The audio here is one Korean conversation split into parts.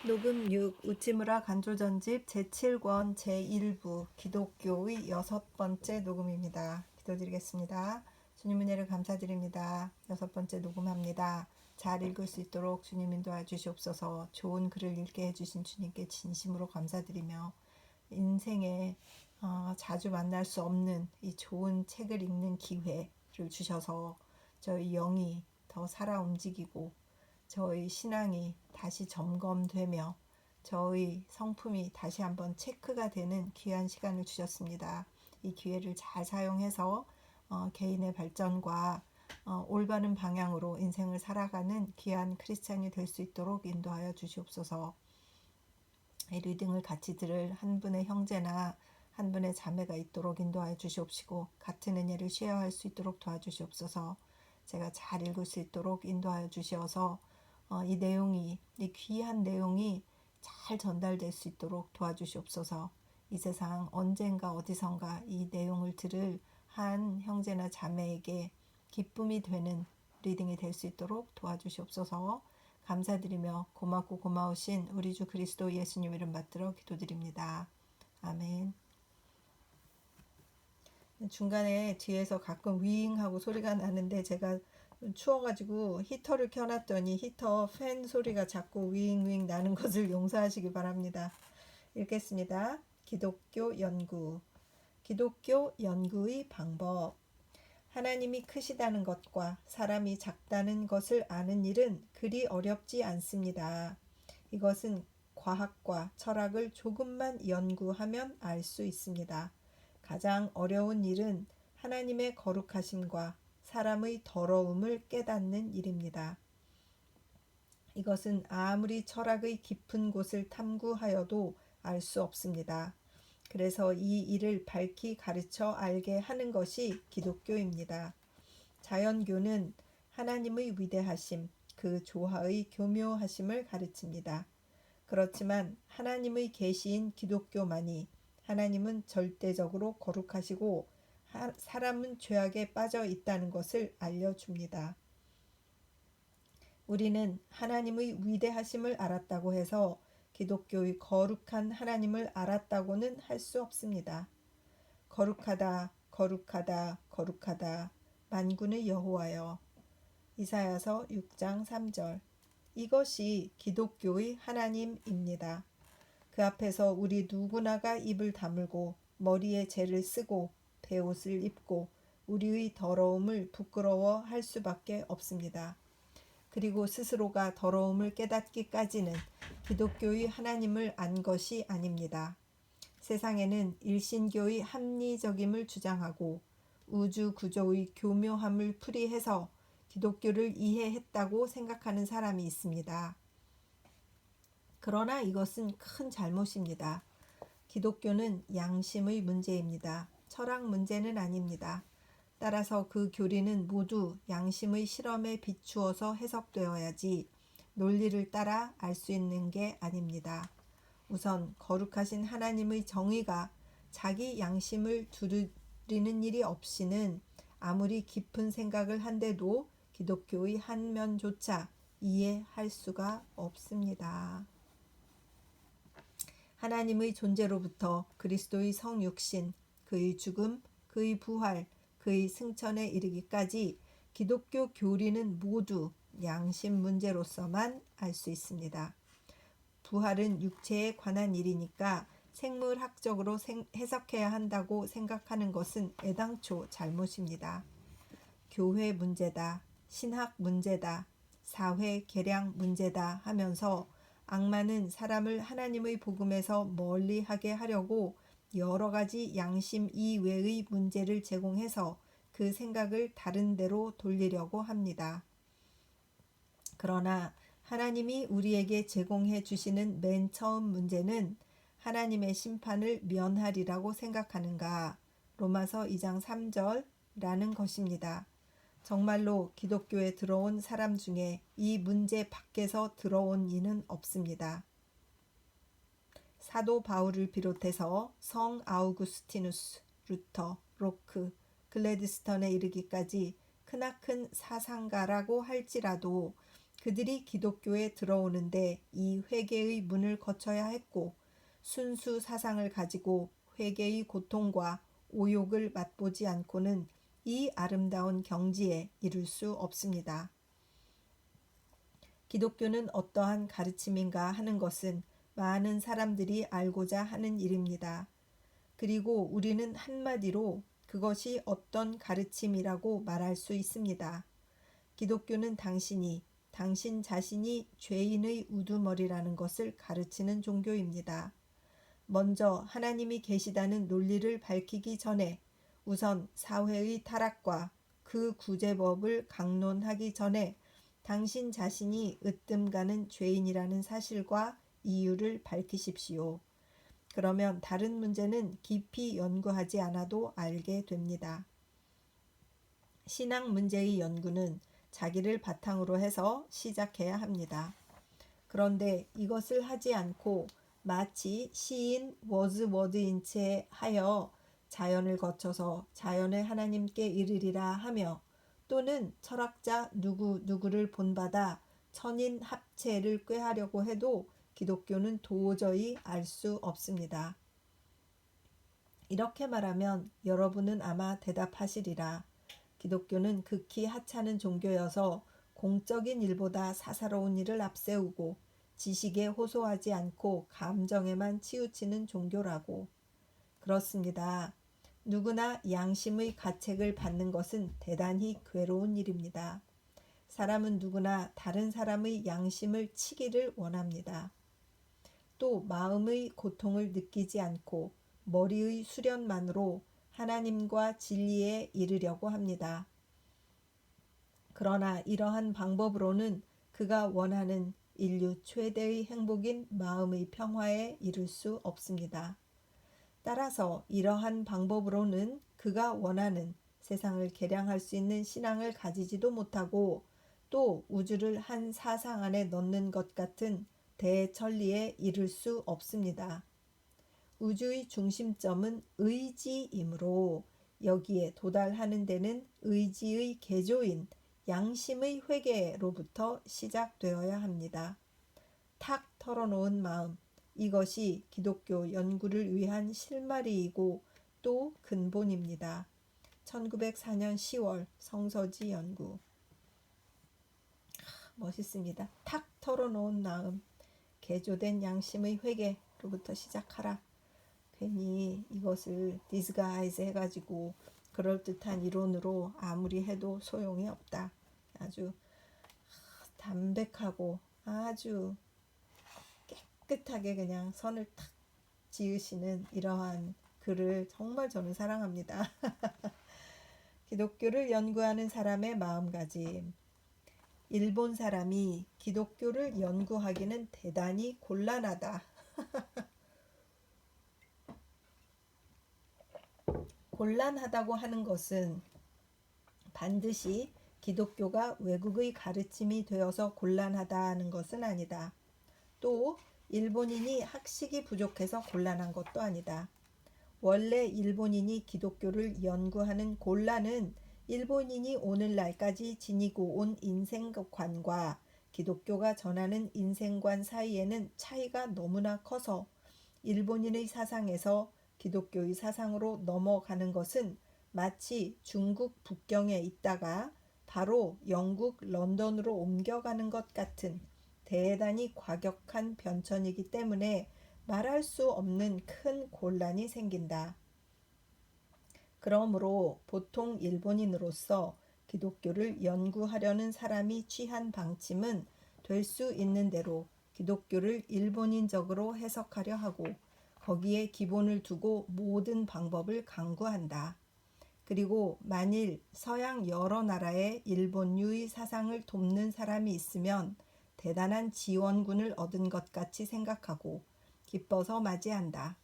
녹음 6 우치무라 간조전집 제7권 제1부 기독교의 6번째 녹음입니다. 기도드리겠습니다. 주님 은혜를 감사드립니다. 6번째 녹음합니다. 잘 읽을 수 있도록 주님 인도하여 주시옵소서. 좋은 글을 읽게 해주신 주님께 진심으로 감사드리며 인생에 자주 만날 수 없는 이 좋은 책을 읽는 기회를 주셔서 저희 영이 더 살아 움직이고 저희 신앙이 다시 점검되며 저희 성품이 다시 한번 체크가 되는 귀한 시간을 주셨습니다. 이 기회를 잘 사용해서 개인의 발전과 올바른 방향으로 인생을 살아가는 귀한 크리스찬이 될 수 있도록 인도하여 주시옵소서. 이 리딩을 같이 들을 한 분의 형제나 한 분의 자매가 있도록 인도하여 주시옵시고 같은 은혜를 쉐어할 수 있도록 도와주시옵소서. 제가 잘 읽을 수 있도록 인도하여 주시어서 이 귀한 내용이 잘 전달될 수 있도록 도와주시옵소서. 이 세상 언젠가 어디선가 이 내용을 들을 한 형제나 자매에게 기쁨이 되는 리딩이 될 수 있도록 도와주시옵소서. 감사드리며 고맙고 고마우신 우리 주 그리스도 예수님 이름 받들어 기도드립니다. 아멘. 중간에 뒤에서 가끔 윙하고 소리가 나는데 제가 추워가지고 히터를 켜놨더니 히터 팬 소리가 자꾸 윙윙 나는 것을 용서하시기 바랍니다. 읽겠습니다. 기독교 연구의 방법. 하나님이 크시다는 것과 사람이 작다는 것을 아는 일은 그리 어렵지 않습니다. 이것은 과학과 철학을 조금만 연구하면 알 수 있습니다. 가장 어려운 일은 하나님의 거룩하심과 사람의 더러움을 깨닫는 일입니다. 이것은 아무리 철학의 깊은 곳을 탐구하여도 알 수 없습니다. 그래서 이 일을 밝히 가르쳐 알게 하는 것이 기독교입니다. 자연교는 하나님의 위대하심, 그 조화의 교묘하심을 가르칩니다. 그렇지만 하나님의 계시인 기독교만이 하나님은 절대적으로 거룩하시고 사람은 죄악에 빠져 있다는 것을 알려줍니다. 우리는 하나님의 위대하심을 알았다고 해서 기독교의 거룩한 하나님을 알았다고는 할 수 없습니다. 거룩하다, 거룩하다, 거룩하다, 만군의 여호와여. 이사야서 6장 3절. 이것이 기독교의 하나님입니다. 그 앞에서 우리 누구나가 입을 다물고 머리에 재를 쓰고 베옷을 입고 우리의 더러움을 부끄러워할 수밖에 없습니다. 그리고 스스로가 더러움을 깨닫기까지는 기독교의 하나님을 안 것이 아닙니다. 세상에는 일신교의 합리적임을 주장하고 우주 구조의 교묘함을 풀이해서 기독교를 이해했다고 생각하는 사람이 있습니다. 그러나 이것은 큰 잘못입니다. 기독교는 양심의 문제입니다. 철학 문제는 아닙니다. 따라서 그 교리는 모두 양심의 실험에 비추어서 해석되어야지 논리를 따라 알 수 있는 게 아닙니다. 우선 거룩하신 하나님의 정의가 자기 양심을 두드리는 일이 없이는 아무리 깊은 생각을 한데도 기독교의 한 면조차 이해할 수가 없습니다. 하나님의 존재로부터 그리스도의 성육신, 그의 죽음, 그의 부활, 그의 승천에 이르기까지 기독교 교리는 모두 양심 문제로서만 알 수 있습니다. 부활은 육체에 관한 일이니까 생물학적으로 해석해야 한다고 생각하는 것은 애당초 잘못입니다. 교회 문제다, 신학 문제다, 사회 계량 문제다 하면서 악마는 사람을 하나님의 복음에서 멀리하게 하려고 여러 가지 양심 이외의 문제를 제공해서 그 생각을 다른 데로 돌리려고 합니다. 그러나 하나님이 우리에게 제공해 주시는 맨 처음 문제는 하나님의 심판을 면하리라고 생각하는가? 로마서 2장 3절라는 것입니다. 정말로 기독교에 들어온 사람 중에 이 문제 밖에서 들어온 이는 없습니다. 사도 바울을 비롯해서 성 아우구스티누스, 루터, 로크, 글래디스턴에 이르기까지 크나큰 사상가라고 할지라도 그들이 기독교에 들어오는데 이 회개의 문을 거쳐야 했고 순수 사상을 가지고 회개의 고통과 오욕을 맛보지 않고는 이 아름다운 경지에 이를 수 없습니다. 기독교는 어떠한 가르침인가 하는 것은 많은 사람들이 알고자 하는 일입니다. 그리고 우리는 한마디로 그것이 어떤 가르침이라고 말할 수 있습니다. 기독교는 당신 자신이 죄인의 우두머리라는 것을 가르치는 종교입니다. 먼저 하나님이 계시다는 논리를 밝히기 전에 우선 사회의 타락과 그 구제법을 강론하기 전에 당신 자신이 으뜸가는 죄인이라는 사실과 이유를 밝히십시오. 그러면 다른 문제는 깊이 연구하지 않아도 알게 됩니다. 신앙 문제의 연구는 자기를 바탕으로 해서 시작해야 합니다. 그런데 이것을 하지 않고 마치 시인 워즈워드인 채 하여 자연을 거쳐서 자연의 하나님께 이르리라 하며 또는 철학자 누구를 본받아 천인 합체를 꾀하려고 해도 기독교는 도저히 알 수 없습니다. 이렇게 말하면 여러분은 아마 대답하시리라. 기독교는 극히 하찮은 종교여서 공적인 일보다 사사로운 일을 앞세우고 지식에 호소하지 않고 감정에만 치우치는 종교라고. 그렇습니다. 누구나 양심의 가책을 받는 것은 대단히 괴로운 일입니다. 사람은 누구나 다른 사람의 양심을 치기를 원합니다. 또 마음의 고통을 느끼지 않고 머리의 수련만으로 하나님과 진리에 이르려고 합니다. 그러나 이러한 방법으로는 그가 원하는 인류 최대의 행복인 마음의 평화에 이를 수 없습니다. 따라서 이러한 방법으로는 그가 원하는 세상을 개량할 수 있는 신앙을 가지지도 못하고 또 우주를 한 사상 안에 넣는 것 같은 대천리에 이를 수 없습니다. 우주의 중심점은 의지이므로 여기에 도달하는 데는 의지의 개조인 양심의 회개로부터 시작되어야 합니다. 탁 털어놓은 마음, 이것이 기독교 연구를 위한 실마리이고 또 근본입니다. 1904년 10월 성서지 연구. 멋있습니다. 탁 털어놓은 마음, 개조된 양심의 회개로부터 시작하라. 괜히 이것을 디스가이즈 해가지고 그럴듯한 이론으로 아무리 해도 소용이 없다. 아주 담백하고 아주 깨끗하게 그냥 선을 탁 지으시는 이러한 글을 정말 저는 사랑합니다. 기독교를 연구하는 사람의 마음가짐. 일본 사람이 기독교를 연구하기는 대단히 곤란하다. 곤란하다고 하는 것은 반드시 기독교가 외국의 가르침이 되어서 곤란하다는 것은 아니다. 또 일본인이 학식이 부족해서 곤란한 것도 아니다. 원래 일본인이 기독교를 연구하는 곤란은 일본인이 오늘날까지 지니고 온 인생관과 기독교가 전하는 인생관 사이에는 차이가 너무나 커서 일본인의 사상에서 기독교의 사상으로 넘어가는 것은 마치 중국 북경에 있다가 바로 영국 런던으로 옮겨가는 것 같은 대단히 과격한 변천이기 때문에 말할 수 없는 큰 곤란이 생긴다. 그러므로 보통 일본인으로서 기독교를 연구하려는 사람이 취한 방침은 될 수 있는 대로 기독교를 일본인적으로 해석하려 하고 거기에 기본을 두고 모든 방법을 강구한다. 그리고 만일 서양 여러 나라의 일본유의 사상을 돕는 사람이 있으면 대단한 지원군을 얻은 것 같이 생각하고 기뻐서 맞이한다.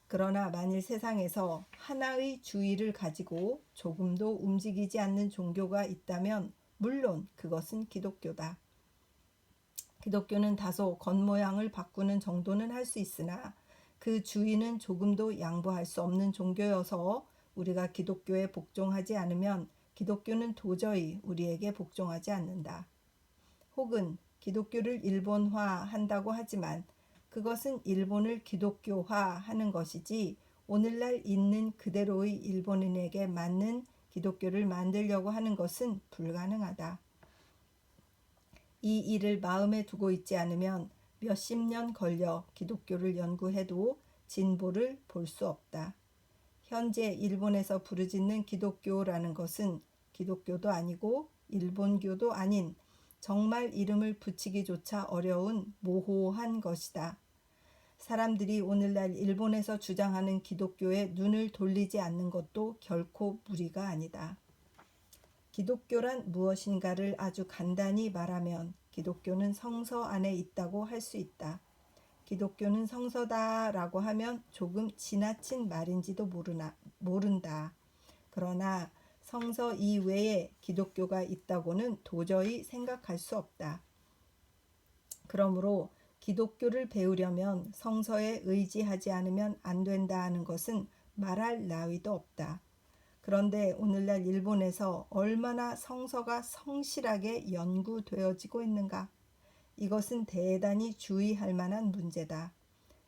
그러나 만일 세상에서 하나의 주의를 가지고 조금도 움직이지 않는 종교가 있다면 물론 그것은 기독교다. 기독교는 다소 겉모양을 바꾸는 정도는 할 수 있으나 그 주의는 조금도 양보할 수 없는 종교여서 우리가 기독교에 복종하지 않으면 기독교는 도저히 우리에게 복종하지 않는다. 혹은 기독교를 일본화한다고 하지만 그것은 일본을 기독교화하는 것이지 오늘날 있는 그대로의 일본인에게 맞는 기독교를 만들려고 하는 것은 불가능하다. 이 일을 마음에 두고 있지 않으면 몇십 년 걸려 기독교를 연구해도 진보를 볼 수 없다. 현재 일본에서 부르짖는 기독교라는 것은 기독교도 아니고 일본교도 아닌 정말 이름을 붙이기조차 어려운 모호한 것이다. 사람들이 오늘날 일본에서 주장하는 기독교에 눈을 돌리지 않는 것도 결코 무리가 아니다. 기독교란 무엇인가를 아주 간단히 말하면 기독교는 성서 안에 있다고 할 수 있다. 기독교는 성서다라고 하면 조금 지나친 말인지도 모른다. 그러나 성서 이외에 기독교가 있다고는 도저히 생각할 수 없다. 그러므로 기독교를 배우려면 성서에 의지하지 않으면 안 된다는 것은 말할 나위도 없다. 그런데 오늘날 일본에서 얼마나 성서가 성실하게 연구되어지고 있는가? 이것은 대단히 주의할 만한 문제다.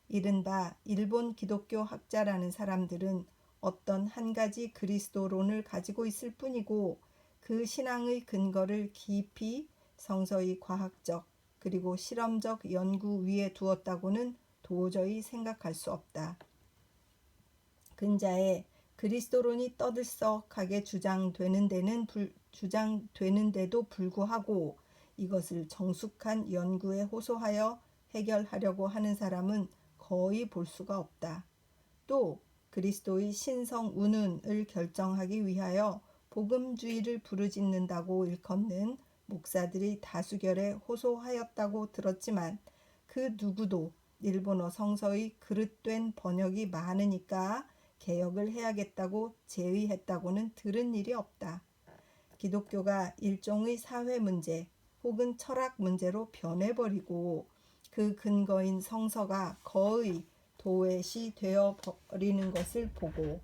이른바 일본 기독교 학자라는 사람들은 어떤 한 가지 그리스도론을 가지고 있을 뿐이고 그 신앙의 근거를 깊이 성서의 과학적 그리고 실험적 연구 위에 두었다고는 도저히 생각할 수 없다. 근자에 그리스도론이 떠들썩하게 주장되는데도 불구하고 이것을 정숙한 연구에 호소하여 해결하려고 하는 사람은 거의 볼 수가 없다. 또 그리스도의 신성 운운을 결정하기 위하여 복음주의를 부르짖는다고 일컫는 목사들이 다수결에 호소하였다고 들었지만 그 누구도 일본어 성서의 그릇된 번역이 많으니까 개혁을 해야겠다고 제의했다고는 들은 일이 없다. 기독교가 일종의 사회 문제 혹은 철학 문제로 변해버리고 그 근거인 성서가 거의 도외시 되어버리는 것을 보고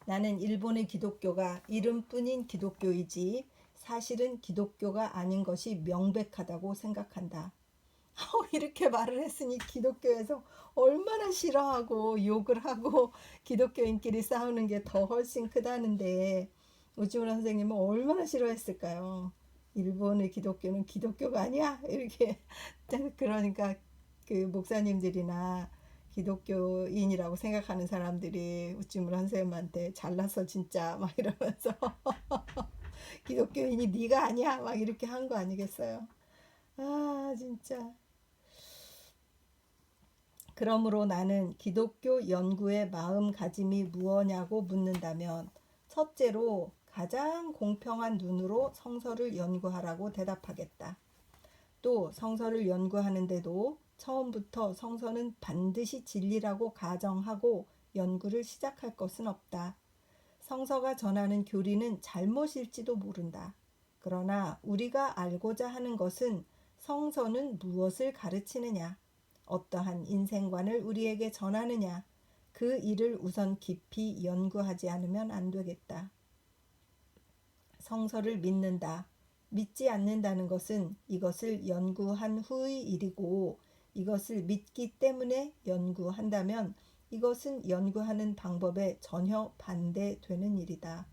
나는 일본의 기독교가 이름뿐인 기독교이지 사실은 기독교가 아닌 것이 명백하다고 생각한다. 이렇게 말을 했으니 기독교에서 얼마나 싫어하고 욕을 하고 기독교인끼리 싸우는 게 더 훨씬 크다는데 우지무라 선생님은 얼마나 싫어했을까요? 일본의 기독교는 기독교가 아니야? 이렇게 그러니까 그 목사님들이나 기독교인이라고 생각하는 사람들이 우지무라 선생님한테 잘났어 진짜 막 이러면서 기독교인이 네가 아니야 막 이렇게 한 거 아니겠어요? 아 진짜. 그러므로 나는 기독교 연구의 마음가짐이 무엇냐고 묻는다면 첫째로 가장 공평한 눈으로 성서를 연구하라고 대답하겠다. 또 성서를 연구하는데도 처음부터 성서는 반드시 진리라고 가정하고 연구를 시작할 것은 없다. 성서가 전하는 교리는 잘못일지도 모른다. 그러나 우리가 알고자 하는 것은 성서는 무엇을 가르치느냐, 어떠한 인생관을 우리에게 전하느냐, 그 일을 우선 깊이 연구하지 않으면 안 되겠다. 성서를 믿는다, 믿지 않는다는 것은 이것을 연구한 후의 일이고 이것을 믿기 때문에 연구한다면 이것은 연구하는 방법에 전혀 반대되는 일이다.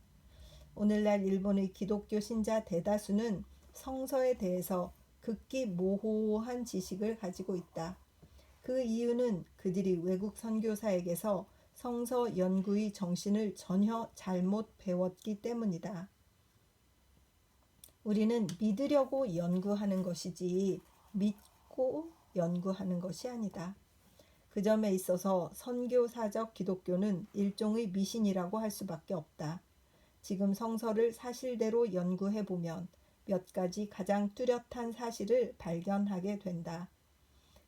오늘날 일본의 기독교 신자 대다수는 성서에 대해서 극히 모호한 지식을 가지고 있다. 그 이유는 그들이 외국 선교사에게서 성서 연구의 정신을 전혀 잘못 배웠기 때문이다. 우리는 믿으려고 연구하는 것이지 믿고 연구하는 것이 아니다. 그 점에 있어서 선교사적 기독교는 일종의 미신이라고 할 수밖에 없다. 지금 성서를 사실대로 연구해보면 몇 가지 가장 뚜렷한 사실을 발견하게 된다.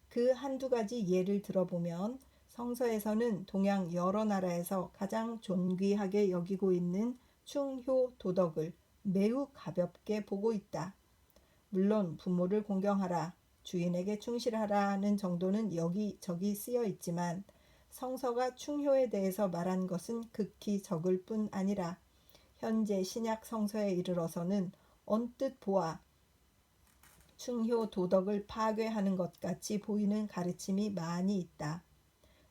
그 한두 가지 예를 들어보면 성서에서는 동양 여러 나라에서 가장 존귀하게 여기고 있는 충효 도덕을 매우 가볍게 보고 있다. 물론 부모를 공경하라, 주인에게 충실하라는 정도는 여기저기 쓰여 있지만 성서가 충효에 대해서 말한 것은 극히 적을 뿐 아니라 현재 신약 성서에 이르러서는 언뜻 보아 충효 도덕을 파괴하는 것 같이 보이는 가르침이 많이 있다.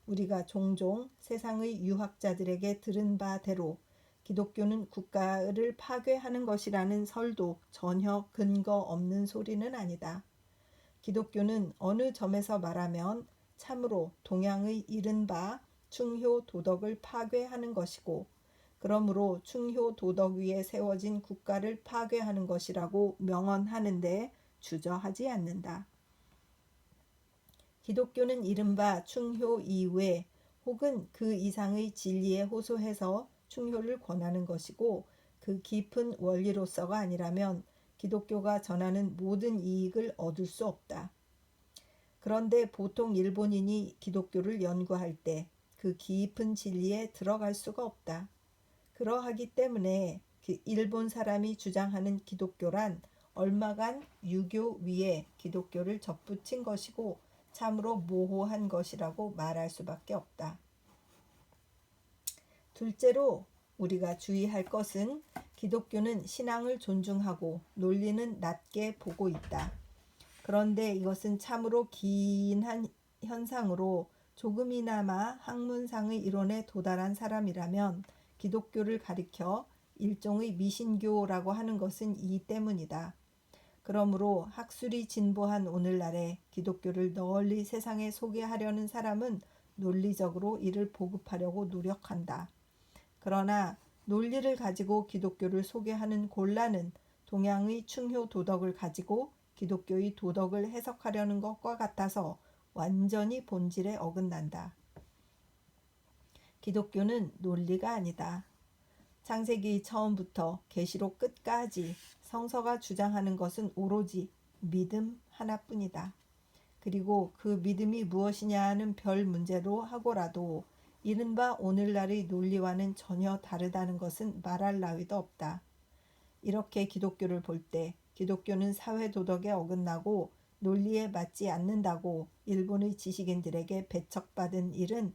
우리가 종종 세상의 유학자들에게 들은 바대로 기독교는 국가를 파괴하는 것이라는 설도 전혀 근거 없는 소리는 아니다. 기독교는 어느 점에서 말하면 참으로 동양의 이른바 충효 도덕을 파괴하는 것이고, 그러므로 충효 도덕 위에 세워진 국가를 파괴하는 것이라고 명언하는데 주저하지 않는다. 기독교는 이른바 충효 이외 혹은 그 이상의 진리에 호소해서 충효를 권하는 것이고, 그 깊은 원리로서가 아니라면 기독교가 전하는 모든 이익을 얻을 수 없다. 그런데 보통 일본인이 기독교를 연구할 때 그 깊은 진리에 들어갈 수가 없다. 그러하기 때문에 일본 사람이 주장하는 기독교란 얼마간 유교 위에 기독교를 접붙인 것이고 참으로 모호한 것이라고 말할 수밖에 없다. 둘째로 우리가 주의할 것은 기독교는 신앙을 존중하고 논리는 낮게 보고 있다. 그런데 이것은 참으로 기이한 현상으로 조금이나마 학문상의 이론에 도달한 사람이라면 기독교를 가리켜 일종의 미신교라고 하는 것은 이 때문이다. 그러므로 학술이 진보한 오늘날에 기독교를 널리 세상에 소개하려는 사람은 논리적으로 이를 보급하려고 노력한다. 그러나 논리를 가지고 기독교를 소개하는 곤란은 동양의 충효 도덕을 가지고 기독교의 도덕을 해석하려는 것과 같아서 완전히 본질에 어긋난다. 기독교는 논리가 아니다. 창세기 처음부터 계시록 끝까지 성서가 주장하는 것은 오로지 믿음 하나뿐이다. 그리고 그 믿음이 무엇이냐는 별 문제로 하고라도 이른바 오늘날의 논리와는 전혀 다르다는 것은 말할 나위도 없다. 이렇게 기독교를 볼 때 기독교는 사회 도덕에 어긋나고 논리에 맞지 않는다고 일본의 지식인들에게 배척받는 일은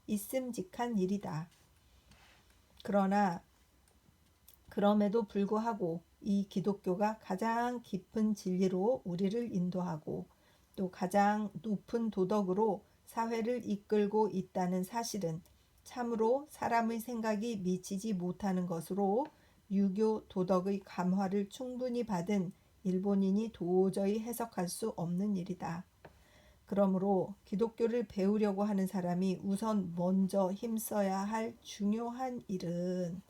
있음직한 일이다. 그러나 그럼에도 불구하고 이 기독교가 가장 깊은 진리로 우리를 인도하고 또 가장 높은 도덕으로 사회를 이끌고 있다는 사실은 참으로 사람의 생각이 미치지 못하는 것으로 유교 도덕의 감화를 충분히 받은 일본인이 도저히 해석할 수 없는 일이다. 그러므로 기독교를 배우려고 하는 사람이 우선 먼저 힘써야 할 중요한 일은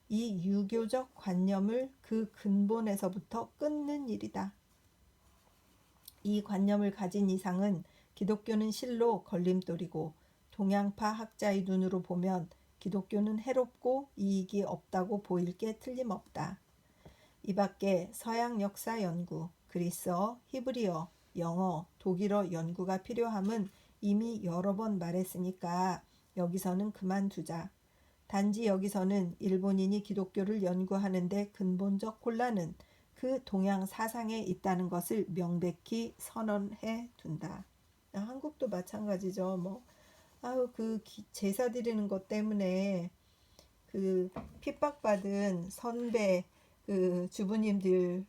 이 유교적 관념을 그 근본에서부터 끊는 일이다. 이 관념을 가진 이상은 기독교는 실로 걸림돌이고 동양파 학자의 눈으로 보면 기독교는 해롭고 이익이 없다고 보일 게 틀림없다. 이 밖에 서양 역사 연구, 그리스어, 히브리어, 영어, 독일어 연구가 필요함은 이미 여러 번 말했으니까 여기서는 그만두자. 단지 여기서는 일본인이 기독교를 연구하는데 근본적 혼란은 그 동양 사상에 있다는 것을 명백히 선언해 둔다. 한국도 마찬가지죠. 제사 드리는 것 때문에 그 핍박받은 선배 그 주부님들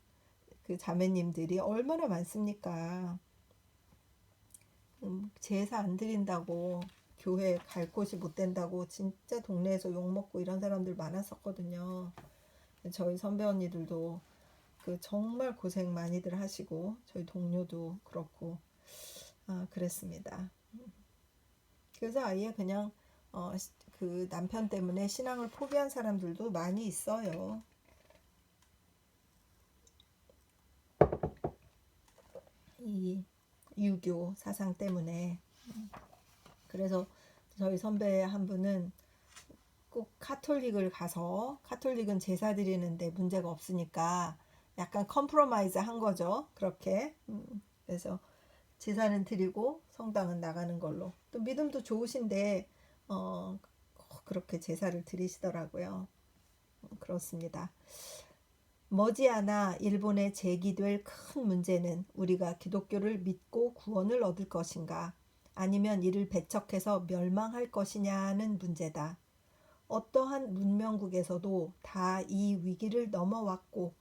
그 자매님들이 얼마나 많습니까? 제사 안 드린다고 교회 갈 곳이 못 된다고 진짜 동네에서 욕먹고 이런 사람들 많았었거든요. 저희 선배 언니들도 그 정말 고생 많이들 하시고 저희 동료도 그렇고 그랬습니다. 그래서 아예 그냥 그 남편 때문에 신앙을 포기한 사람들도 많이 있어요. 이 유교 사상 때문에. 그래서 저희 선배 한 분은 꼭 카톨릭을 가서, 카톨릭은 제사 드리는데 문제가 없으니까 약간 컴프로마이즈 한 거죠. 그렇게. 그래서 제사는 드리고 성당은 나가는 걸로. 또 믿음도 좋으신데 그렇게 제사를 드리시더라고요. 그렇습니다. 머지않아 일본에 제기될 큰 문제는 우리가 기독교를 믿고 구원을 얻을 것인가, 아니면 이를 배척해서 멸망할 것이냐는 문제다. 어떠한 문명국에서도 다 이 위기를 넘어왔고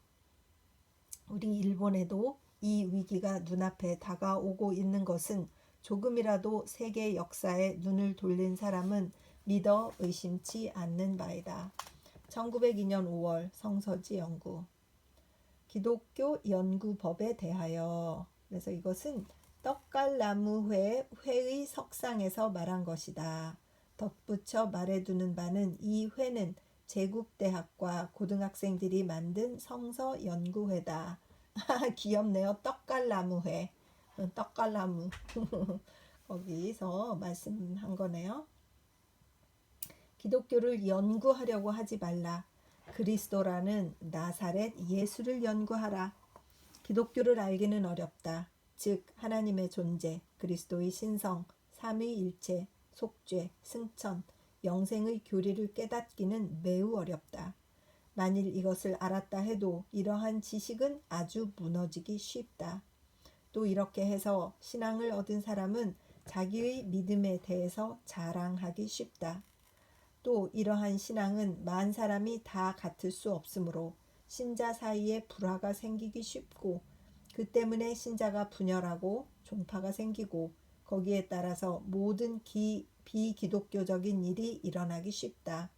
우리 일본에도 이 위기가 눈앞에 다가오고 있는 것은 조금이라도 세계 역사에 눈을 돌린 사람은 믿어 의심치 않는 바이다. 1902년 5월 성서지 연구. 기독교 연구법에 대하여. 그래서 이것은 떡갈나무회 회의 석상에서 말한 것이다. 덧붙여 말해두는 바는 이 회는 제국대학과 고등학생들이 만든 성서 연구회다. 귀엽네요. 떡갈나무회. 떡갈나무. 거기서 말씀한 거네요. 기독교를 연구하려고 하지 말라. 그리스도라는 나사렛 예수를 연구하라. 기독교를 알기는 어렵다. 즉 하나님의 존재, 그리스도의 신성, 삼위일체, 속죄, 승천, 영생의 교리를 깨닫기는 매우 어렵다. 만일 이것을 알았다 해도 이러한 지식은 아주 무너지기 쉽다. 또 이렇게 해서 신앙을 얻은 사람은 자기의 믿음에 대해서 자랑하기 쉽다. 또 이러한 신앙은 만 사람이 다 같을 수 없으므로 신자 사이에 불화가 생기기 쉽고 그 때문에 신자가 분열하고 종파가 생기고 거기에 따라서 모든 비기독교적인 일이 일어나기 쉽다.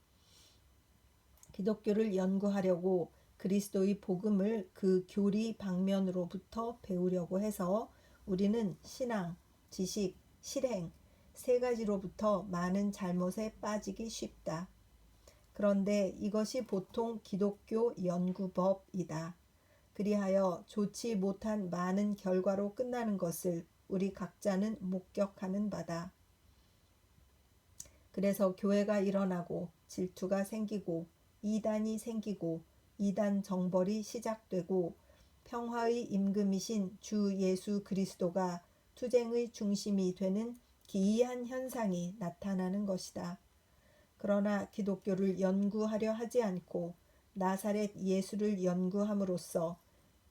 기독교를 연구하려고 그리스도의 복음을 그 교리 방면으로부터 배우려고 해서 우리는 신앙, 지식, 실행 세 가지로부터 많은 잘못에 빠지기 쉽다. 그런데 이것이 보통 기독교 연구법이다. 그리하여 좋지 못한 많은 결과로 끝나는 것을 우리 각자는 목격하는 바다. 그래서 교회가 일어나고 질투가 생기고 이단이 생기고 이단 정벌이 시작되고 평화의 임금이신 주 예수 그리스도가 투쟁의 중심이 되는 기이한 현상이 나타나는 것이다. 그러나 기독교를 연구하려 하지 않고 나사렛 예수를 연구함으로써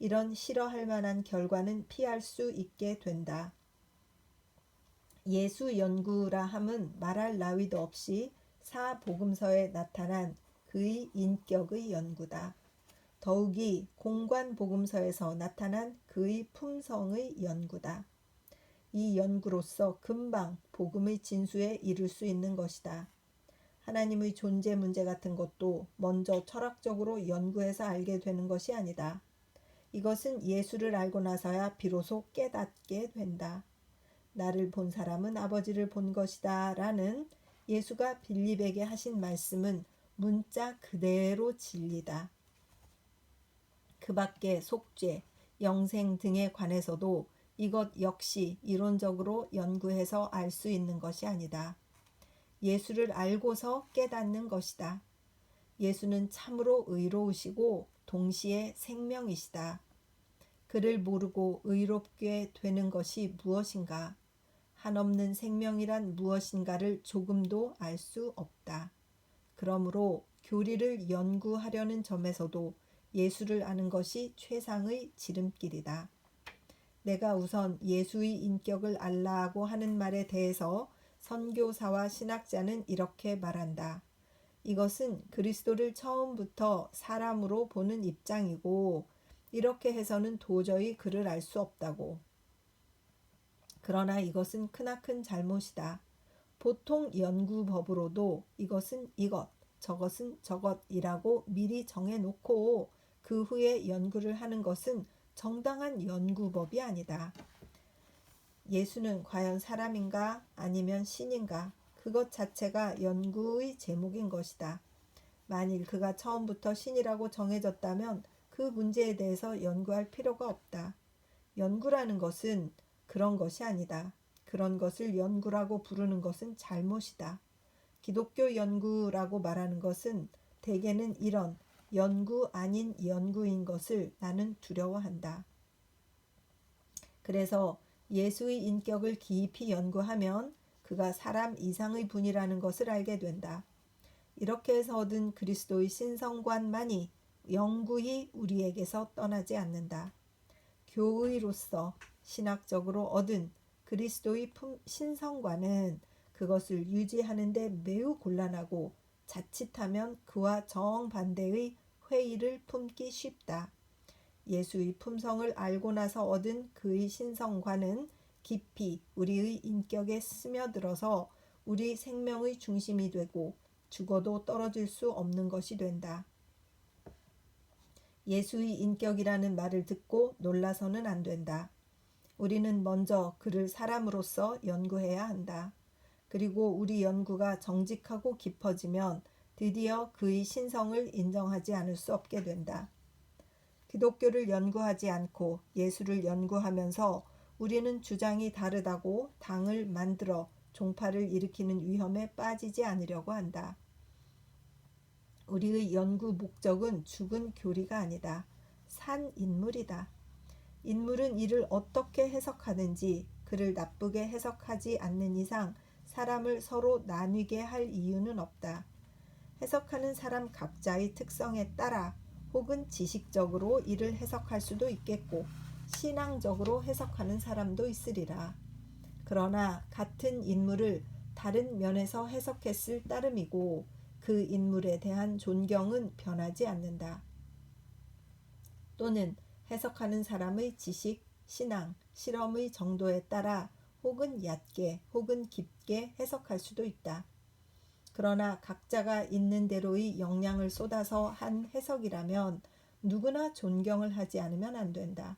이런 싫어할 만한 결과는 피할 수 있게 된다. 예수 연구라 함은 말할 나위도 없이 사복음서에 나타난 그의 인격의 연구다. 더욱이 공관복음서에서 나타난 그의 품성의 연구다. 이 연구로서 금방 복음의 진수에 이를 수 있는 것이다. 하나님의 존재 문제 같은 것도 먼저 철학적으로 연구해서 알게 되는 것이 아니다. 이것은 예수를 알고 나서야 비로소 깨닫게 된다. 나를 본 사람은 아버지를 본 것이다 라는 예수가 빌립에게 하신 말씀은 문자 그대로 진리다. 그 밖에 속죄, 영생 등에 관해서도 이것 역시 이론적으로 연구해서 알 수 있는 것이 아니다. 예수를 알고서 깨닫는 것이다. 예수는 참으로 의로우시고 동시에 생명이시다. 그를 모르고 의롭게 되는 것이 무엇인가? 한없는 생명이란 무엇인가를 조금도 알 수 없다. 그러므로 교리를 연구하려는 점에서도 예수를 아는 것이 최상의 지름길이다. 내가 우선 예수의 인격을 알라고 하는 말에 대해서 선교사와 신학자는 이렇게 말한다. 이것은 그리스도를 처음부터 사람으로 보는 입장이고 이렇게 해서는 도저히 그를 알 수 없다고. 그러나 이것은 크나큰 잘못이다. 보통 연구법으로도 이것은 이것, 저것은 저것이라고 미리 정해놓고 그 후에 연구를 하는 것은 정당한 연구법이 아니다. 예수는 과연 사람인가 아니면 신인가? 그것 자체가 연구의 제목인 것이다. 만일 그가 처음부터 신이라고 정해졌다면 그 문제에 대해서 연구할 필요가 없다. 연구라는 것은 그런 것이 아니다. 그런 것을 연구라고 부르는 것은 잘못이다. 기독교 연구라고 말하는 것은 대개는 이런 연구 아닌 연구인 것을 나는 두려워한다. 그래서 예수의 인격을 깊이 연구하면 그가 사람 이상의 분이라는 것을 알게 된다. 이렇게 해서 얻은 그리스도의 신성관만이 영구히 우리에게서 떠나지 않는다. 교의로서 신학적으로 얻은 그리스도의 신성관은 그것을 유지하는 데 매우 곤란하고 자칫하면 그와 정반대의 회의를 품기 쉽다. 예수의 품성을 알고 나서 얻은 그의 신성과는 깊이 우리의 인격에 스며들어서 우리 생명의 중심이 되고 죽어도 떨어질 수 없는 것이 된다. 예수의 인격이라는 말을 듣고 놀라서는 안 된다. 우리는 먼저 그를 사람으로서 연구해야 한다. 그리고 우리 연구가 정직하고 깊어지면 드디어 그의 신성을 인정하지 않을 수 없게 된다. 기독교를 연구하지 않고 예수를 연구하면서 우리는 주장이 다르다고 당을 만들어 종파를 일으키는 위험에 빠지지 않으려고 한다. 우리의 연구 목적은 죽은 교리가 아니다. 산 인물이다. 인물은 이를 어떻게 해석하든지 그를 나쁘게 해석하지 않는 이상 사람을 서로 나뉘게 할 이유는 없다. 해석하는 사람 각자의 특성에 따라 혹은 지식적으로 이를 해석할 수도 있겠고 신앙적으로 해석하는 사람도 있으리라. 그러나 같은 인물을 다른 면에서 해석했을 따름이고 그 인물에 대한 존경은 변하지 않는다. 또는 해석하는 사람의 지식, 신앙, 실험의 정도에 따라 혹은 얕게 혹은 깊게 해석할 수도 있다. 그러나 각자가 있는 대로의 역량을 쏟아서 한 해석이라면 누구나 존경을 하지 않으면 안 된다.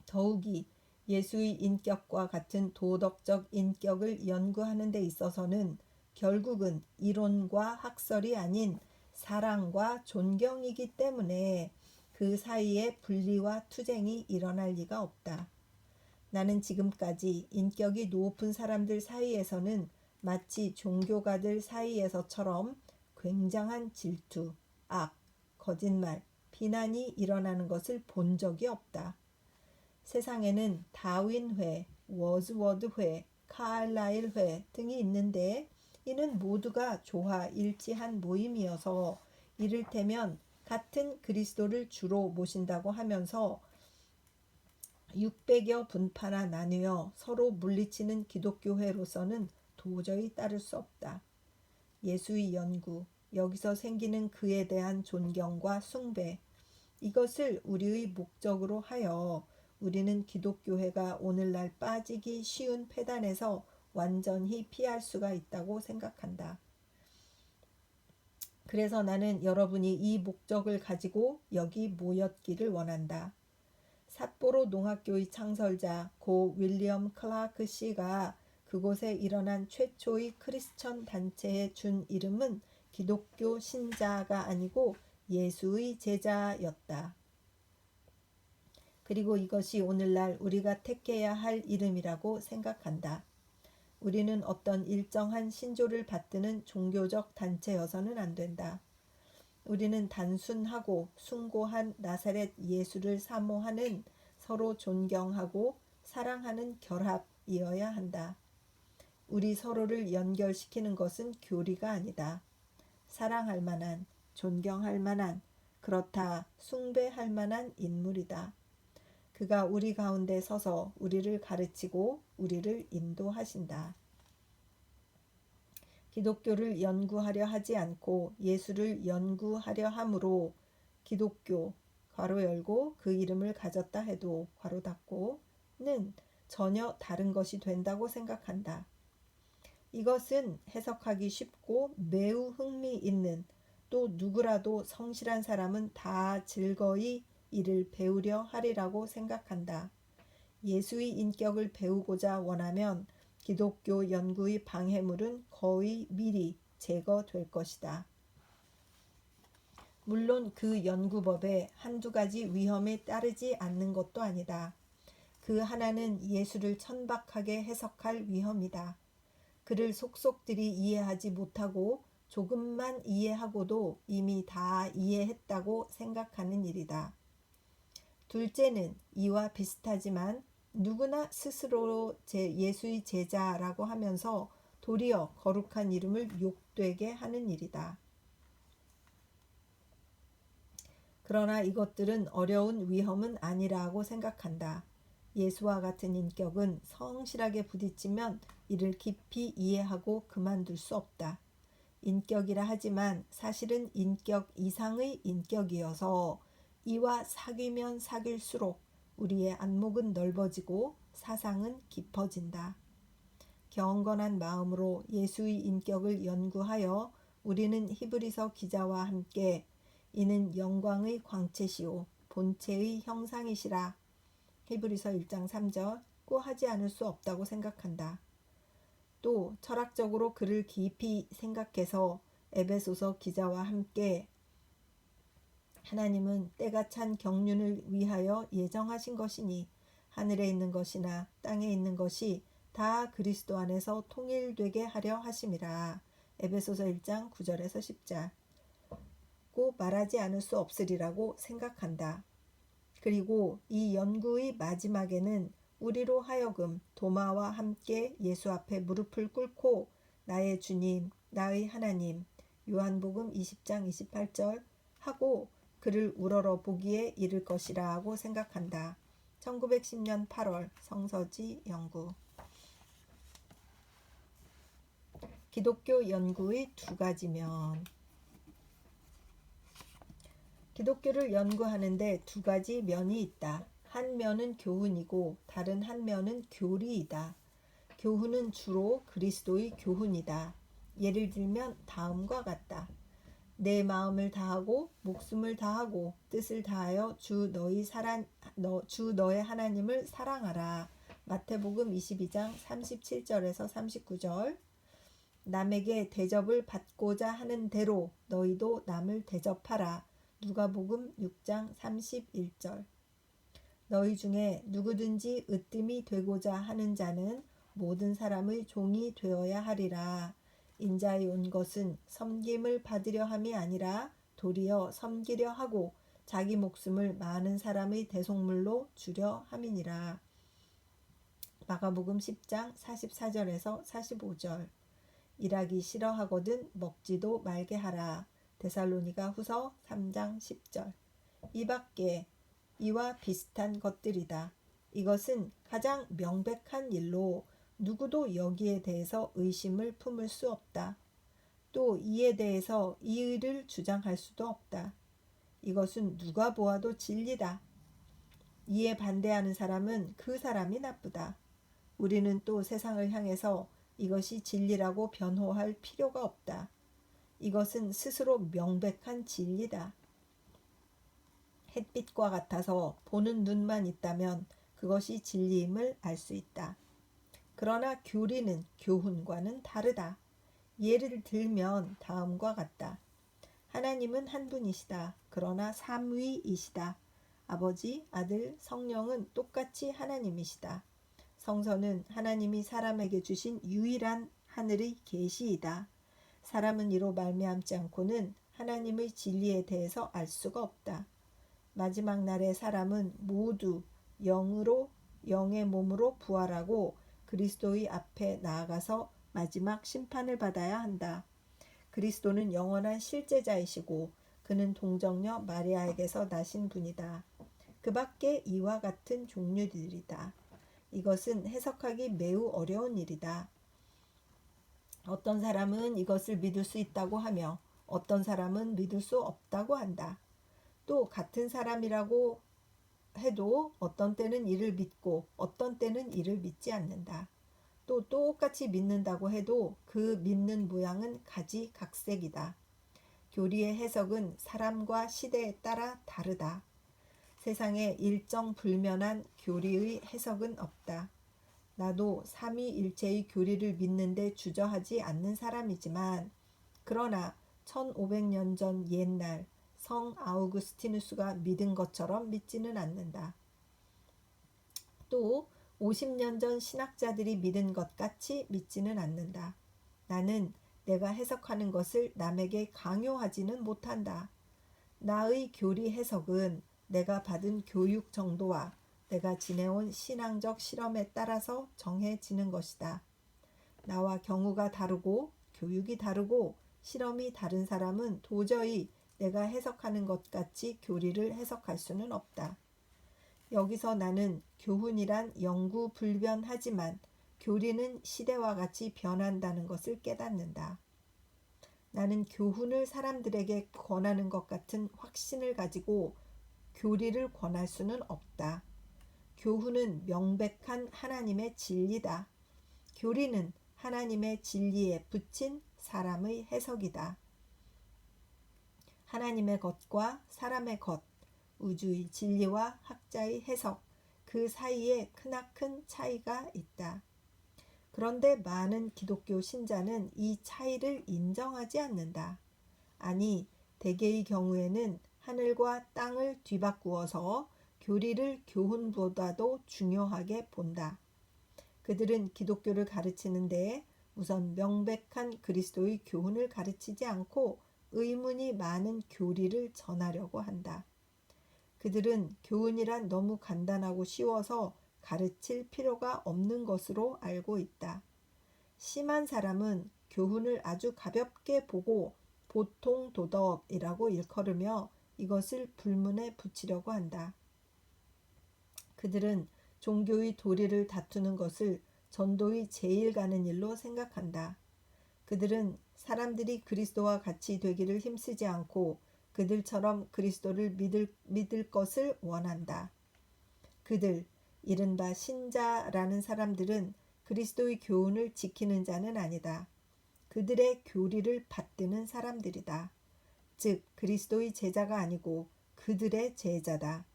더욱이 예수의 인격과 같은 도덕적 인격을 연구하는 데 있어서는 결국은 이론과 학설이 아닌 사랑과 존경이기 때문에 그 사이에 분리와 투쟁이 일어날 리가 없다. 나는 지금까지 인격이 높은 사람들 사이에서는 마치 종교가들 사이에서처럼 굉장한 질투, 악, 거짓말, 비난이 일어나는 것을 본 적이 없다. 세상에는 다윈회, 워즈워드회, 카알라일회 등이 있는데 이는 모두가 조화 일치한 모임이어서 이를테면 같은 그리스도를 주로 모신다고 하면서 600여 분파나 나뉘어 서로 물리치는 기독교회로서는 도저히 따를 수 없다. 예수의 연구, 여기서 생기는 그에 대한 존경과 숭배, 이것을 우리의 목적으로 하여 우리는 기독교회가 오늘날 빠지기 쉬운 폐단에서 완전히 피할 수가 있다고 생각한다. 그래서 나는 여러분이 이 목적을 가지고 여기 모였기를 원한다. 삿포로 농학교의 창설자 고 윌리엄 클라크 씨가 그곳에 일어난 최초의 크리스천 단체에 준 이름은 기독교 신자가 아니고 예수의 제자였다. 그리고 이것이 오늘날 우리가 택해야 할 이름이라고 생각한다. 우리는 어떤 일정한 신조를 받드는 종교적 단체여서는 안 된다. 우리는 단순하고 숭고한 나사렛 예수를 사모하는 서로 존경하고 사랑하는 결합이어야 한다. 우리 서로를 연결시키는 것은 교리가 아니다. 사랑할 만한, 존경할 만한, 그렇다 숭배할 만한 인물이다. 그가 우리 가운데 서서 우리를 가르치고 우리를 인도하신다. 기독교를 연구하려 하지 않고 예수를 연구하려 함으로 기독교 괄호 열고 그 이름을 가졌다 해도 괄호 닫고는 전혀 다른 것이 된다고 생각한다. 이것은 해석하기 쉽고 매우 흥미있는 또 누구라도 성실한 사람은 다 즐거이 이를 배우려 하리라고 생각한다. 예수의 인격을 배우고자 원하면 기독교 연구의 방해물은 거의 미리 제거될 것이다. 물론 그 연구법에 한두 가지 위험에 따르지 않는 것도 아니다. 그 하나는 예수를 천박하게 해석할 위험이다. 그를 속속들이 이해하지 못하고 조금만 이해하고도 이미 다 이해했다고 생각하는 일이다. 둘째는 이와 비슷하지만 누구나 스스로 예수의 제자라고 하면서 도리어 거룩한 이름을 욕되게 하는 일이다. 그러나 이것들은 어려운 위험은 아니라고 생각한다. 예수와 같은 인격은 성실하게 부딪히면 이를 깊이 이해하고 그만둘 수 없다. 인격이라 하지만 사실은 인격 이상의 인격이어서 이와 사귀면 사귈수록 우리의 안목은 넓어지고 사상은 깊어진다. 경건한 마음으로 예수의 인격을 연구하여 우리는 히브리서 기자와 함께 이는 영광의 광채시오 본체의 형상이시라 히브리서 1장 3절 꼭 하지 않을 수 없다고 생각한다. 또 철학적으로 그를 깊이 생각해서 에베소서 기자와 함께 하나님은 때가 찬 경륜을 위하여 예정하신 것이니 하늘에 있는 것이나 땅에 있는 것이 다 그리스도 안에서 통일되게 하려 하심이라. 에베소서 1장 9절에서 10절. 꼭 말하지 않을 수 없으리라고 생각한다. 그리고 이 연구의 마지막에는 우리로 하여금 도마와 함께 예수 앞에 무릎을 꿇고 나의 주님, 나의 하나님, 요한복음 20장 28절 하고 그를 우러러 보기에 이를 것이라 하고 생각한다. 1910년 8월 성서지 연구. 기독교 연구의 두 가지 면. 기독교를 연구하는데 두 가지 면이 있다. 한 면은 교훈이고 다른 한 면은 교리이다. 교훈은 주로 그리스도의 교훈이다. 예를 들면 다음과 같다. 내 마음을 다하고 목숨을 다하고 뜻을 다하여 주 너의 하나님을 사랑하라. 마태복음 22장 37절에서 39절. 남에게 대접을 받고자 하는 대로 너희도 남을 대접하라. 누가복음 6장 31절. 너희 중에 누구든지 으뜸이 되고자 하는 자는 모든 사람의 종이 되어야 하리라. 인자에 온 것은 섬김을 받으려 함이 아니라 도리어 섬기려 하고 자기 목숨을 많은 사람의 대속물로 주려 함이니라. 마가복음 10장 44절에서 45절. 일하기 싫어하거든 먹지도 말게 하라. 데살로니가 후서 3장 10절. 이 밖에 이와 비슷한 것들이다. 이것은 가장 명백한 일로 누구도 여기에 대해서 의심을 품을 수 없다. 또 이에 대해서 이의를 주장할 수도 없다. 이것은 누가 보아도 진리다. 이에 반대하는 사람은 그 사람이 나쁘다. 우리는 또 세상을 향해서 이것이 진리라고 변호할 필요가 없다. 이것은 스스로 명백한 진리다. 햇빛과 같아서 보는 눈만 있다면 그것이 진리임을 알 수 있다. 그러나 교리는 교훈과는 다르다. 예를 들면 다음과 같다. 하나님은 한 분이시다. 그러나 삼위이시다. 아버지, 아들, 성령은 똑같이 하나님이시다. 성서는 하나님이 사람에게 주신 유일한 하늘의 계시이다. 사람은 이로 말미암지 않고는 하나님의 진리에 대해서 알 수가 없다. 마지막 날에 사람은 모두 영의 몸으로 부활하고 그리스도의 앞에 나아가서 마지막 심판을 받아야 한다. 그리스도는 영원한 실제자이시고 그는 동정녀 마리아에게서 나신 분이다. 그 밖에 이와 같은 종류들이다. 이것은 해석하기 매우 어려운 일이다. 어떤 사람은 이것을 믿을 수 있다고 하며 어떤 사람은 믿을 수 없다고 한다. 또 같은 사람이라고 해도 어떤 때는 이를 믿고 어떤 때는 이를 믿지 않는다. 또 똑같이 믿는다고 해도 그 믿는 모양은 가지각색이다. 교리의 해석은 사람과 시대에 따라 다르다. 세상에 일정불면한 교리의 해석은 없다. 나도 삼위일체의 교리를 믿는데 주저하지 않는 사람이지만 그러나 1500년 전 옛날 성 아우구스티누스가 믿은 것처럼 믿지는 않는다. 또 50년 전 신학자들이 믿은 것 같이 믿지는 않는다. 나는 내가 해석하는 것을 남에게 강요하지는 못한다. 나의 교리 해석은 내가 받은 교육 정도와 내가 지내온 신앙적 실험에 따라서 정해지는 것이다. 나와 경우가 다르고 교육이 다르고 실험이 다른 사람은 도저히 내가 해석하는 것 같이 교리를 해석할 수는 없다. 여기서 나는 교훈이란 영구불변하지만 교리는 시대와 같이 변한다는 것을 깨닫는다. 나는 교훈을 사람들에게 권하는 것 같은 확신을 가지고 교리를 권할 수는 없다. 교훈은 명백한 하나님의 진리다. 교리는 하나님의 진리에 붙인 사람의 해석이다. 하나님의 것과 사람의 것, 우주의 진리와 학자의 해석, 그 사이에 크나큰 차이가 있다. 그런데 많은 기독교 신자는 이 차이를 인정하지 않는다. 아니, 대개의 경우에는 하늘과 땅을 뒤바꾸어서 교리를 교훈보다도 중요하게 본다. 그들은 기독교를 가르치는데 우선 명백한 그리스도의 교훈을 가르치지 않고 의문이 많은 교리를 전하려고 한다. 그들은 교훈이란 너무 간단하고 쉬워서 가르칠 필요가 없는 것으로 알고 있다. 심한 사람은 교훈을 아주 가볍게 보고 보통 도덕이라고 일컬으며 이것을 불문에 붙이려고 한다. 그들은 종교의 도리를 다투는 것을 전도의 제일 가는 일로 생각한다. 그들은 사람들이 그리스도와 같이 되기를 힘쓰지 않고 그들처럼 그리스도를 믿을 것을 원한다. 그들, 이른바 신자라는 사람들은 그리스도의 교훈을 지키는 자는 아니다. 그들의 교리를 받드는 사람들이다. 즉, 그리스도의 제자가 아니고 그들의 제자다.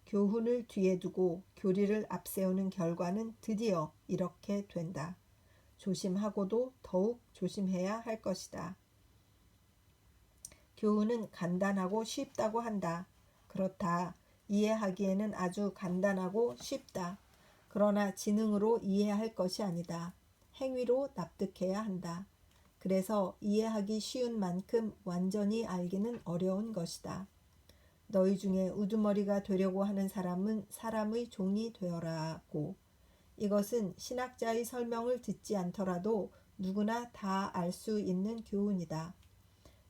교훈을 뒤에 두고 교리를 앞세우는 결과는 드디어 이렇게 된다. 조심하고도 더욱 조심해야 할 것이다. 교훈은 간단하고 쉽다고 한다. 그렇다. 이해하기에는 아주 간단하고 쉽다. 그러나 지능으로 이해할 것이 아니다. 행위로 납득해야 한다. 그래서 이해하기 쉬운 만큼 완전히 알기는 어려운 것이다. 너희 중에 우두머리가 되려고 하는 사람은 사람의 종이 되어라고. 이것은 신학자의 설명을 듣지 않더라도 누구나 다 알 수 있는 교훈이다.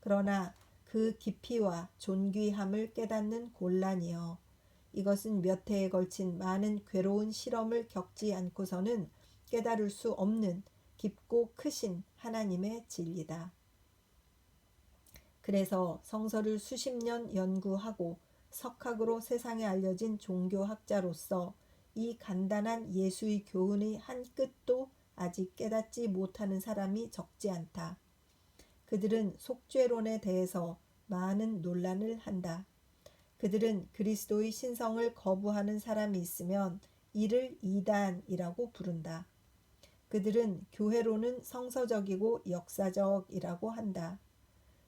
그러나 그 깊이와 존귀함을 깨닫는 곤란이여. 이것은 몇 해에 걸친 많은 괴로운 실험을 겪지 않고서는 깨달을 수 없는 깊고 크신 하나님의 진리다. 그래서 성서를 수십 년 연구하고 석학으로 세상에 알려진 종교학자로서 이 간단한 예수의 교훈의 한 끝도 아직 깨닫지 못하는 사람이 적지 않다. 그들은 속죄론에 대해서 많은 논란을 한다. 그들은 그리스도의 신성을 거부하는 사람이 있으면 이를 이단이라고 부른다. 그들은 교회론은 성서적이고 역사적이라고 한다.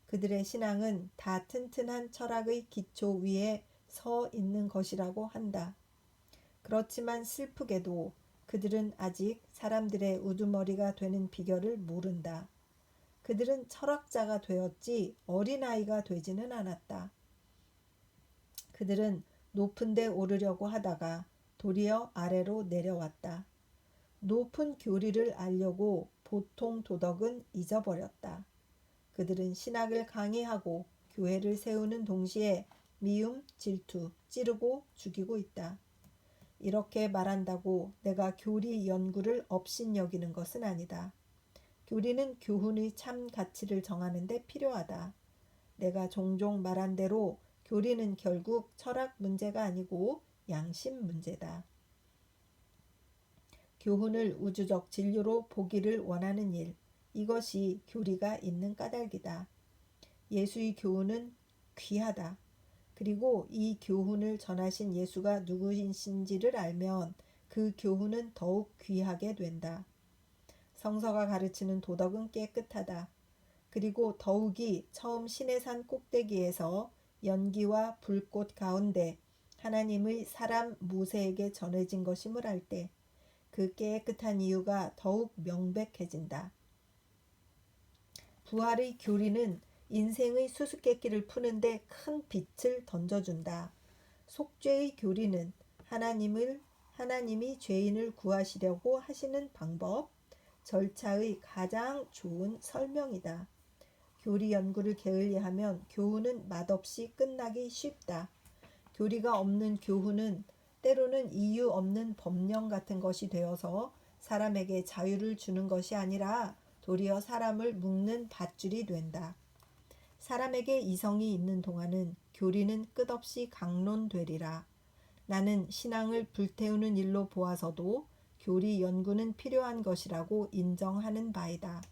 그들의 신앙은 다 튼튼한 철학의 기초 위에 서 있는 것이라고 한다. 그렇지만 슬프게도 그들은 아직 사람들의 우두머리가 되는 비결을 모른다. 그들은 철학자가 되었지 어린아이가 되지는 않았다. 그들은 높은 데 오르려고 하다가 도리어 아래로 내려왔다. 높은 교리를 알려고 보통 도덕은 잊어버렸다. 그들은 신학을 강의하고 교회를 세우는 동시에 미움, 질투, 찌르고 죽이고 있다. 이렇게 말한다고 내가 교리 연구를 업신여기는 것은 아니다. 교리는 교훈의 참 가치를 정하는 데 필요하다. 내가 종종 말한 대로 교리는 결국 철학 문제가 아니고 양심 문제다. 교훈을 우주적 진료로 보기를 원하는 일, 이것이 교리가 있는 까닭이다. 예수의 교훈은 귀하다. 그리고 이 교훈을 전하신 예수가 누구이신지를 알면 그 교훈은 더욱 귀하게 된다. 성서가 가르치는 도덕은 깨끗하다. 그리고 더욱이 처음 시내산 꼭대기에서 연기와 불꽃 가운데 하나님의 사람 모세에게 전해진 것임을 알 때 그 깨끗한 이유가 더욱 명백해진다. 부활의 교리는 인생의 수수께끼를 푸는데 큰 빛을 던져준다. 속죄의 교리는 하나님이 죄인을 구하시려고 하시는 방법, 절차의 가장 좋은 설명이다. 교리 연구를 게을리하면 교훈은 맛없이 끝나기 쉽다. 교리가 없는 교훈은 때로는 이유 없는 법령 같은 것이 되어서 사람에게 자유를 주는 것이 아니라 도리어 사람을 묶는 밧줄이 된다. 사람에게 이성이 있는 동안은 교리는 끝없이 강론되리라. 나는 신앙을 불태우는 일로 보아서도 교리 연구는 필요한 것이라고 인정하는 바이다.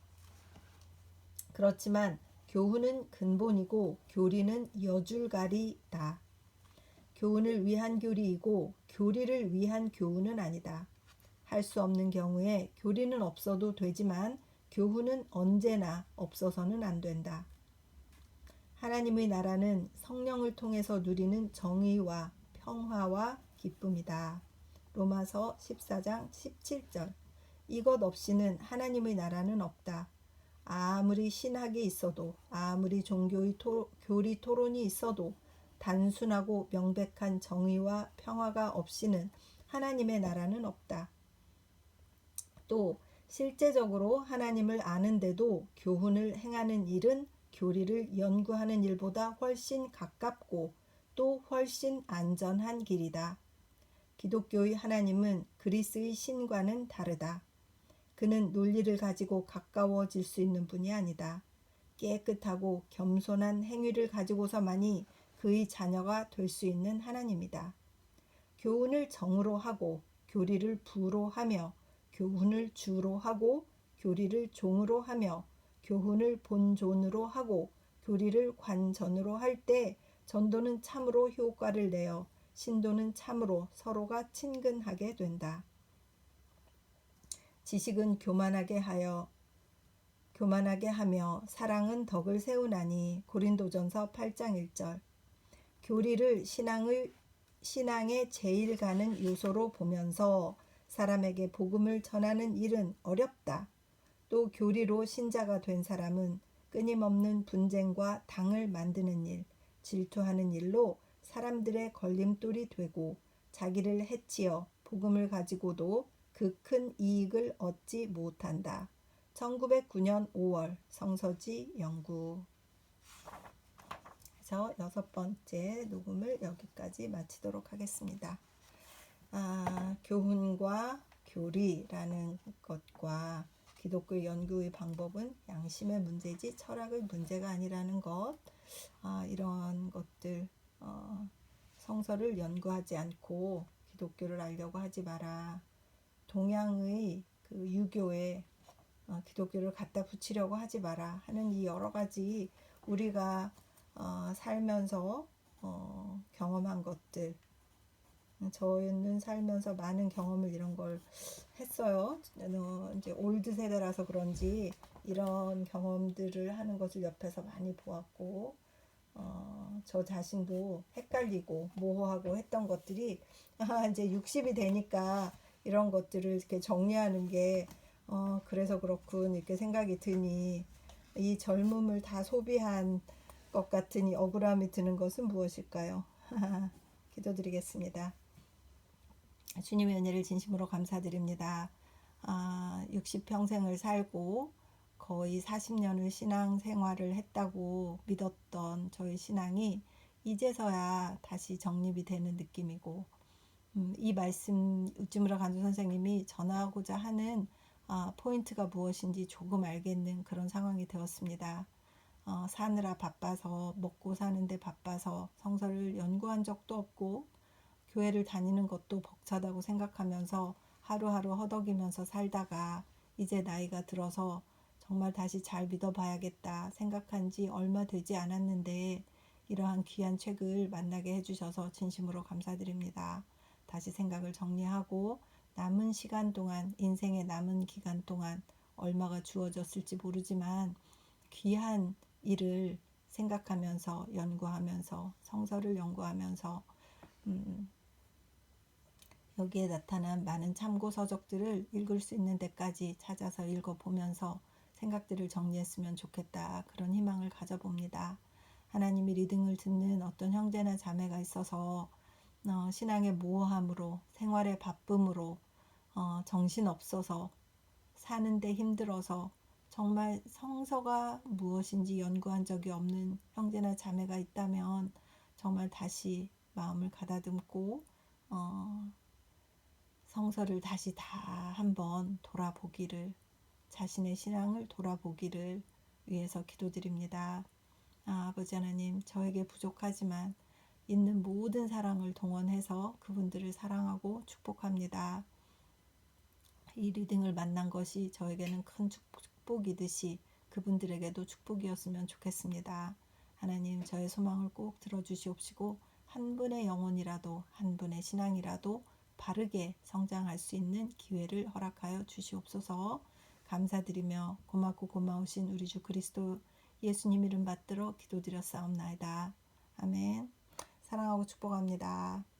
그렇지만 교훈은 근본이고 교리는 여줄가리다. 교훈을 위한 교리이고 교리를 위한 교훈은 아니다. 할 수 없는 경우에 교리는 없어도 되지만 교훈은 언제나 없어서는 안 된다. 하나님의 나라는 성령을 통해서 누리는 정의와 평화와 기쁨이다. 로마서 14장 17절. 이것 없이는 하나님의 나라는 없다. 아무리 신학이 있어도, 아무리 종교의 교리 토론이 있어도 단순하고 명백한 정의와 평화가 없이는 하나님의 나라는 없다. 또 실제적으로 하나님을 아는데도 교훈을 행하는 일은 교리를 연구하는 일보다 훨씬 가깝고 또 훨씬 안전한 길이다. 기독교의 하나님은 그리스의 신과는 다르다. 그는 논리를 가지고 가까워질 수 있는 분이 아니다. 깨끗하고 겸손한 행위를 가지고서만이 그의 자녀가 될 수 있는 하나님이다. 교훈을 정으로 하고 교리를 부로 하며 교훈을 주로 하고 교리를 종으로 하며 교훈을 본존으로 하고 교리를 관전으로 할 때 전도는 참으로 효과를 내어 신도는 참으로 서로가 친근하게 된다. 지식은 교만하게 하며 사랑은 덕을 세우나니. 고린도전서 8장 1절. 교리를 신앙의 제일 가는 요소로 보면서 사람에게 복음을 전하는 일은 어렵다. 또 교리로 신자가 된 사람은 끊임없는 분쟁과 당을 만드는 일, 질투하는 일로 사람들의 걸림돌이 되고 자기를 해치어 복음을 가지고도 그 큰 이익을 얻지 못한다. 1909년 5월 성서지 연구. 그래서 6번째 녹음을 여기까지 마치도록 하겠습니다. 교훈과 교리라는 것과 기독교 연구의 방법은 양심의 문제지 철학의 문제가 아니라는 것, 이런 것들, 성서를 연구하지 않고 기독교를 알려고 하지 마라. 동양의 그 유교에 기독교를 갖다 붙이려고 하지 마라 하는 이 여러 가지 우리가 살면서 경험한 것들, 저는 살면서 많은 경험을 이런 걸 했어요. 이제 올드 세대라서 그런지 이런 경험들을 하는 것을 옆에서 많이 보았고, 저 자신도 헷갈리고 모호하고 했던 것들이 이제 60이 되니까 이런 것들을 이렇게 정리하는 게 그래서 그렇군 이렇게 생각이 드니, 이 젊음을 다 소비한 것 같은 이 억울함이 드는 것은 무엇일까요? 기도드리겠습니다. 주님의 은혜를 진심으로 감사드립니다. 60평생을 살고 거의 40년을 신앙생활을 했다고 믿었던 저의 신앙이 이제서야 다시 정립이 되는 느낌이고, 이 말씀 우찌무라 간주 선생님이 전하고자 하는 포인트가 무엇인지 조금 알겠는 그런 상황이 되었습니다. 사느라 바빠서, 먹고 사는데 바빠서 성서를 연구한 적도 없고 교회를 다니는 것도 벅차다고 생각하면서 하루하루 허덕이면서 살다가 이제 나이가 들어서 정말 다시 잘 믿어봐야겠다 생각한 지 얼마 되지 않았는데 이러한 귀한 책을 만나게 해주셔서 진심으로 감사드립니다. 다시 생각을 정리하고 남은 시간 동안, 인생의 남은 기간 동안 얼마가 주어졌을지 모르지만 귀한 일을 생각하면서 연구하면서 성서를 연구하면서 여기에 나타난 많은 참고 서적들을 읽을 수 있는 데까지 찾아서 읽어보면서 생각들을 정리했으면 좋겠다, 그런 희망을 가져봅니다. 하나님이 리딩을 듣는 어떤 형제나 자매가 있어서 신앙의 모호함으로, 생활의 바쁨으로, 정신없어서, 사는데 힘들어서 정말 성서가 무엇인지 연구한 적이 없는 형제나 자매가 있다면 정말 다시 마음을 가다듬고 성서를 다시 다 한번 돌아보기를, 자신의 신앙을 돌아보기를 위해서 기도드립니다. 아버지 하나님, 저에게 부족하지만 있는 모든 사랑을 동원해서 그분들을 사랑하고 축복합니다. 이 리딩을 만난 것이 저에게는 큰 축복이듯이 그분들에게도 축복이었으면 좋겠습니다. 하나님, 저의 소망을 꼭 들어주시옵시고 한 분의 영혼이라도, 한 분의 신앙이라도 바르게 성장할 수 있는 기회를 허락하여 주시옵소서. 감사드리며 고맙고 고마우신 우리 주 그리스도 예수님 이름 받들어 기도드렸사옵나이다. 아멘. 사랑하고 축복합니다.